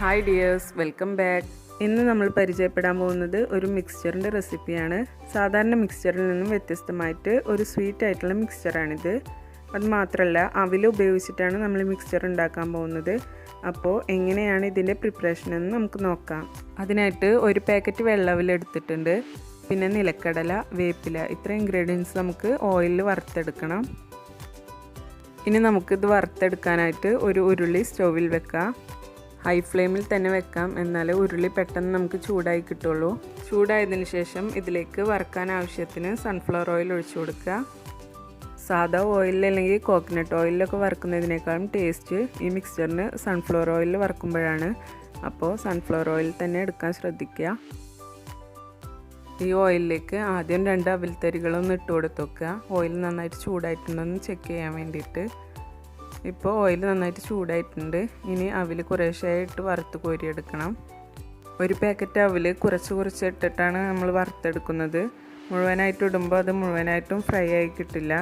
Hi dears, welcome back. ഇന്ന് നമ്മൾ പരിചയപ്പെടാൻ പോകുന്നത് ഒരു മിക്സ്ചറിൻ്റെ റെസിപ്പിയാണ്. സാധാരണ മിക്സ്ചറിൽ നിന്നും വ്യത്യസ്തമായിട്ട് ഒരു സ്വീറ്റ് ആയിട്ടുള്ള മിക്സ്ചറാണിത്. അത് മാത്രമല്ല, അവിൽ ഉപയോഗിച്ചിട്ടാണ് നമ്മൾ മിക്സ്ചർ ഉണ്ടാക്കാൻ പോകുന്നത്. അപ്പോൾ എങ്ങനെയാണ് ഇതിൻ്റെ പ്രിപ്പറേഷൻ എന്ന് നമുക്ക് നോക്കാം. അതിനായിട്ട് ഒരു പാക്കറ്റ് വെള്ള അവിൽ എടുത്തിട്ടുണ്ട്. പിന്നെ നിലക്കടല, വേപ്പില, ഇത്ര ഇൻഗ്രീഡിയൻസ് നമുക്ക് ഓയിലിൽ വറുത്തെടുക്കണം. ഇനി നമുക്കിത് വറുത്തെടുക്കാനായിട്ട് ഒരു ഉരുളി സ്റ്റൗവിൽ വെക്കാം. ഹൈ ഫ്ലെയിമിൽ തന്നെ വെക്കാം, എന്നാലേ ഉരുളി പെട്ടെന്ന് നമുക്ക് ചൂടായി കിട്ടുള്ളൂ. ചൂടായതിനു ശേഷം ഇതിലേക്ക് വറുക്കാൻ ആവശ്യത്തിന് സൺഫ്ലവർ ഓയിൽ ഒഴിച്ചു കൊടുക്കുക. സാധാ ഓയിലിൽ അല്ലെങ്കിൽ കോക്കനട്ട് ഓയിലൊക്കെ വറുക്കുന്നതിനേക്കാളും ടേസ്റ്റ് ഈ മിക്സ്ചറിന് സൺഫ്ലവർ ഓയിലിൽ വറുക്കുമ്പോഴാണ്. അപ്പോൾ സൺഫ്ലവർ ഓയിൽ തന്നെ എടുക്കാൻ ശ്രദ്ധിക്കുക. ഈ ഓയിലിലേക്ക് ആദ്യം 2 അവിൽ തരികളൊന്ന് ഇട്ട് കൊടുത്ത് വെക്കുക. ഓയിൽ നന്നായിട്ട് ചൂടായിട്ടുണ്ടെന്ന് ചെക്ക് ചെയ്യാൻ വേണ്ടിയിട്ട്. ഇപ്പോൾ ഓയിൽ നന്നായിട്ട് ചൂടായിട്ടുണ്ട്. ഇനി അവിൽ കുറേശ്ശായിട്ട് വറുത്ത് കോരിയെടുക്കണം. ഒരു പാക്കറ്റ് അവിൽ കുറച്ച് ഇട്ടിട്ടാണ് നമ്മൾ വറുത്തെടുക്കുന്നത്. മുഴുവനായിട്ട് ഇടുമ്പോൾ അത് മുഴുവനായിട്ടും ഫ്രൈ ആയി കിട്ടില്ല.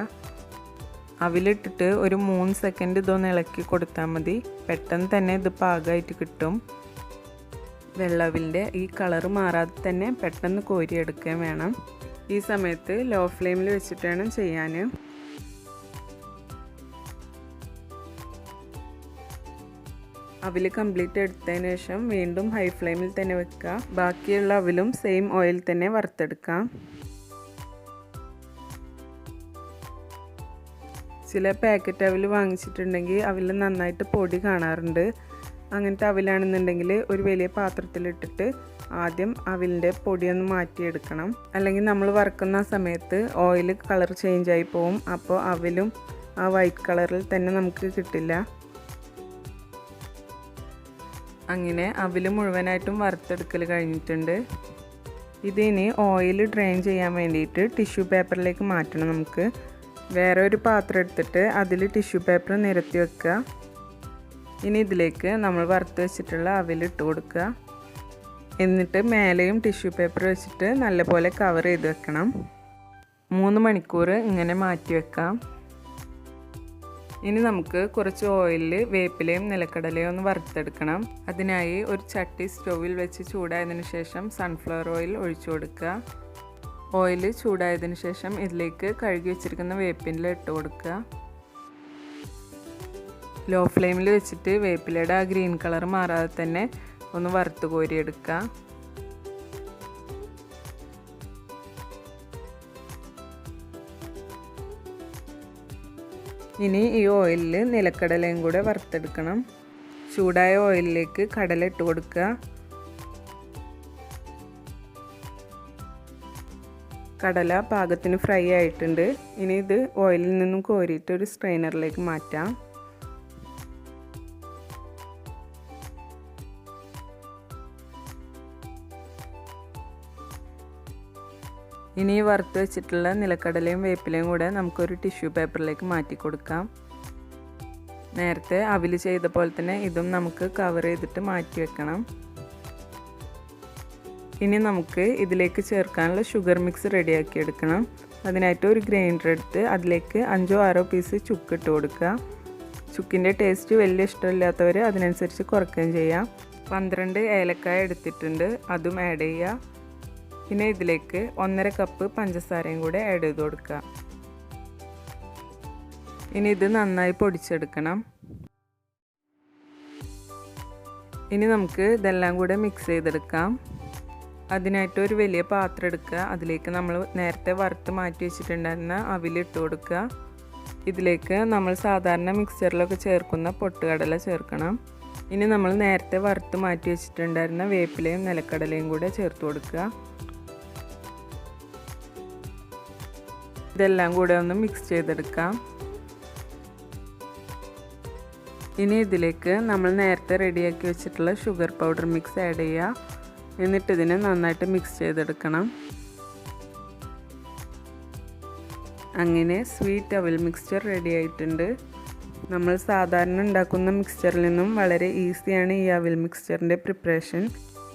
അവിലിട്ടിട്ട് ഒരു 3 സെക്കൻഡ് ഇതൊന്ന് ഇളക്കി കൊടുത്താൽ മതി. പെട്ടെന്ന് തന്നെ ഇത് പാകമായിട്ട് കിട്ടും. വെള്ളവിലിൻ്റെ ഈ കളറ് മാറാതെ തന്നെ പെട്ടെന്ന് കോരിയെടുക്കുകയും വേണം. ഈ സമയത്ത് ലോ ഫ്ലെയിമിൽ വെച്ചിട്ട് വേണം ചെയ്യാൻ. അവിൽ കംപ്ലീറ്റ് എടുത്തതിന് ശേഷം വീണ്ടും ഹൈ ഫ്ലെയിമിൽ തന്നെ വെക്കുക. ബാക്കിയുള്ള അവിലും സെയിം ഓയിൽ തന്നെ വറുത്തെടുക്കാം. ചില പാക്കറ്റ് അവിൽ വാങ്ങിച്ചിട്ടുണ്ടെങ്കിൽ അവിൽ നന്നായിട്ട് പൊടി കാണാറുണ്ട്. അങ്ങനത്തെ അവിലാണെന്നുണ്ടെങ്കിൽ ഒരു വലിയ പാത്രത്തിലിട്ടിട്ട് ആദ്യം അവിലിൻ്റെ പൊടിയൊന്ന് മാറ്റിയെടുക്കണം. അല്ലെങ്കിൽ നമ്മൾ വറുക്കുന്ന സമയത്ത് ഓയിൽ കളർ ചേഞ്ച് ആയി പോവും. അപ്പോൾ അവിലും ആ വൈറ്റ് കളറിൽ തന്നെ നമുക്ക് കിട്ടില്ല. അങ്ങനെ അവിൽ മുഴുവനായിട്ടും വറുത്തെടുക്കൽ കഴിഞ്ഞിട്ടുണ്ട്. ഇതിനി ഓയിൽ ഡ്രെയിൻ ചെയ്യാൻ വേണ്ടിയിട്ട് ടിഷ്യൂ പേപ്പറിലേക്ക് മാറ്റണം. നമുക്ക് വേറെ ഒരു പാത്രം എടുത്തിട്ട് അതിൽ ടിഷ്യൂ പേപ്പർ നിരത്തി വെക്കുക. ഇനി ഇതിലേക്ക് നമ്മൾ വറുത്ത് വെച്ചിട്ടുള്ള അവിൽ ഇട്ട് കൊടുക്കുക. എന്നിട്ട് മേലെയും ടിഷ്യൂ പേപ്പർ വെച്ചിട്ട് നല്ലപോലെ കവർ ചെയ്ത് വെക്കണം. 3 മണിക്കൂർ ഇങ്ങനെ മാറ്റി വെക്കാം. ഇനി നമുക്ക് കുറച്ച് ഓയിലിൽ വേപ്പിലയും നിലക്കടലയും ഒന്ന് വറുത്തെടുക്കണം. അതിനായി ഒരു ചട്ടി സ്റ്റൗവിൽ വെച്ച് ചൂടായതിനു ശേഷം സൺഫ്ലവർ ഓയിൽ ഒഴിച്ചു കൊടുക്കുക. ഓയിൽ ചൂടായതിനു ശേഷം ഇതിലേക്ക് കഴുകി വെച്ചിരിക്കുന്ന വേപ്പില ഇട്ട് കൊടുക്കുക. ലോ ഫ്ലെയിമിൽ വെച്ചിട്ട് വേപ്പിലയുടെ ആ ഗ്രീൻ കളർ മാറാതെ തന്നെ ഒന്ന് വറുത്ത് കോരിയെടുക്കുക. ഇനി ഈ ഓയിലിൽ നിലക്കടലയും കൂടെ വറുത്തെടുക്കണം. ചൂടായ ഓയിലിലേക്ക് കടല ഇട്ട് കൊടുക്കുക. കടല പാകത്തിന് ഫ്രൈ ആയിട്ടുണ്ട്. ഇനി ഇത് ഓയിലിൽ നിന്നും കോരിയിട്ട് ഒരു സ്ട്രെയിനറിലേക്ക് മാറ്റാം. ഇനി വറുത്ത് വെച്ചിട്ടുള്ള നിലക്കടലയും വേപ്പിലയും കൂടെ നമുക്കൊരു ടിഷ്യൂ പേപ്പറിലേക്ക് മാറ്റി കൊടുക്കാം. നേരത്തെ അവിൽ ചെയ്ത പോലെ തന്നെ ഇതും നമുക്ക് കവർ ചെയ്തിട്ട് മാറ്റി വെക്കണം. ഇനി നമുക്ക് ഇതിലേക്ക് ചേർക്കാനുള്ള ഷുഗർ മിക്സ് റെഡിയാക്കി എടുക്കണം. അതിനായിട്ട് ഒരു ഗ്രൈൻഡർ എടുത്ത് അതിലേക്ക് 5-6 പീസ് ചുക്ക് ഇട്ട് കൊടുക്കുക. ചുക്കിൻ്റെ ടേസ്റ്റ് വലിയ ഇഷ്ടമില്ലാത്തവർ അതിനനുസരിച്ച് കുറയ്ക്കുകയും ചെയ്യാം. 12 ഏലക്കായ എടുത്തിട്ടുണ്ട്, അതും ആഡ് ചെയ്യുക. പിന്നെ ഇതിലേക്ക് 1.5 കപ്പ് പഞ്ചസാരയും കൂടെ ആഡ് ചെയ്ത് കൊടുക്കുക. ഇനി ഇത് നന്നായി പൊടിച്ചെടുക്കണം. ഇനി നമുക്ക് ഇതെല്ലാം കൂടെ മിക്സ് ചെയ്തെടുക്കാം. അതിനായിട്ട് ഒരു വലിയ പാത്രം എടുക്കുക. അതിലേക്ക് നമ്മൾ നേരത്തെ വറുത്ത് മാറ്റി വെച്ചിട്ടുണ്ടായിരുന്ന അവിലിട്ട് കൊടുക്കുക. ഇതിലേക്ക് നമ്മൾ സാധാരണ മിക്സറിലൊക്കെ ചേർക്കുന്ന പൊട്ടുകടല ചേർക്കണം. ഇനി നമ്മൾ നേരത്തെ വറുത്ത് മാറ്റി വെച്ചിട്ടുണ്ടായിരുന്ന വേപ്പിലയും നിലക്കടലയും കൂടെ ചേർത്ത് കൊടുക്കുക. ഇതെല്ലാം കൂടെ ഒന്ന് മിക്സ് ചെയ്തെടുക്കാം. ഇനി ഇതിലേക്ക് നമ്മൾ നേരത്തെ റെഡിയാക്കി വെച്ചിട്ടുള്ള ഷുഗർ പൗഡർ മിക്സ് ആഡ് ചെയ്യുക. എന്നിട്ട് ഇതിനെ നന്നായിട്ട് മിക്സ് ചെയ്തെടുക്കണം. അങ്ങനെ സ്വീറ്റ് അവിൽ മിക്സ്ചർ റെഡി ആയിട്ടുണ്ട്. നമ്മൾ സാധാരണ ഉണ്ടാക്കുന്ന മിക്സ്ചറിൽ നിന്നും വളരെ ഈസിയാണ് ഈ അവിൽ മിക്സ്ചറിൻ്റെ പ്രിപ്പറേഷൻ.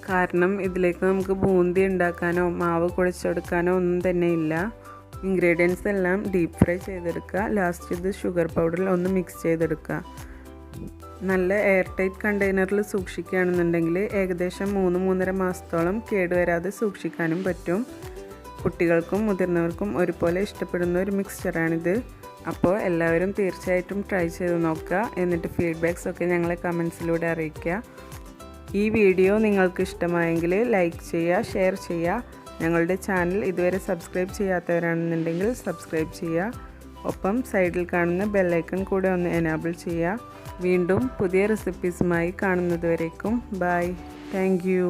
കാരണം ഇതിലേക്ക് നമുക്ക് ബൂന്തി ഉണ്ടാക്കാനോ മാവ് കുഴച്ചെടുക്കാനോ ഒന്നും തന്നെ ഇല്ല. ഇൻഗ്രീഡിയൻസ് എല്ലാം ഡീപ്പ് ഫ്രൈ ചെയ്തെടുക്കുക. ലാസ്റ്റ് ഇത് ഷുഗർ പൗഡറിൽ ഒന്ന് മിക്സ് ചെയ്തെടുക്കുക. നല്ല എയർ ടൈറ്റ് കണ്ടെയ്നറിൽ സൂക്ഷിക്കുകയാണെന്നുണ്ടെങ്കിൽ ഏകദേശം 3-3.5 മാസത്തോളം കേടുവരാതെ സൂക്ഷിക്കാനും പറ്റും. കുട്ടികൾക്കും മുതിർന്നവർക്കും ഒരുപോലെ ഇഷ്ടപ്പെടുന്ന ഒരു മിക്സ്ചറാണിത്. അപ്പോൾ എല്ലാവരും തീർച്ചയായിട്ടും ട്രൈ ചെയ്ത് നോക്കുക. എന്നിട്ട് ഫീഡ്ബാക്സ് ഒക്കെ ഞങ്ങളെ കമൻസിലൂടെ അറിയിക്കുക. ഈ വീഡിയോ നിങ്ങൾക്ക് ഇഷ്ടമായെങ്കിൽ ലൈക്ക് ചെയ്യുക, ഷെയർ ചെയ്യുക. ഞങ്ങളുടെ ചാനൽ ഇതുവരെ സബ്സ്ക്രൈബ് ചെയ്യാത്തവരാണെന്നുണ്ടെങ്കിൽ സബ്സ്ക്രൈബ് ചെയ്യുക. ഒപ്പം സൈഡിൽ കാണുന്ന ബെല്ലൈക്കൺ കൂടെ ഒന്ന് എനാബിൾ ചെയ്യുക. വീണ്ടും പുതിയ റെസിപ്പീസുമായി കാണുന്നതുവരേക്കും ബൈ. Thank you.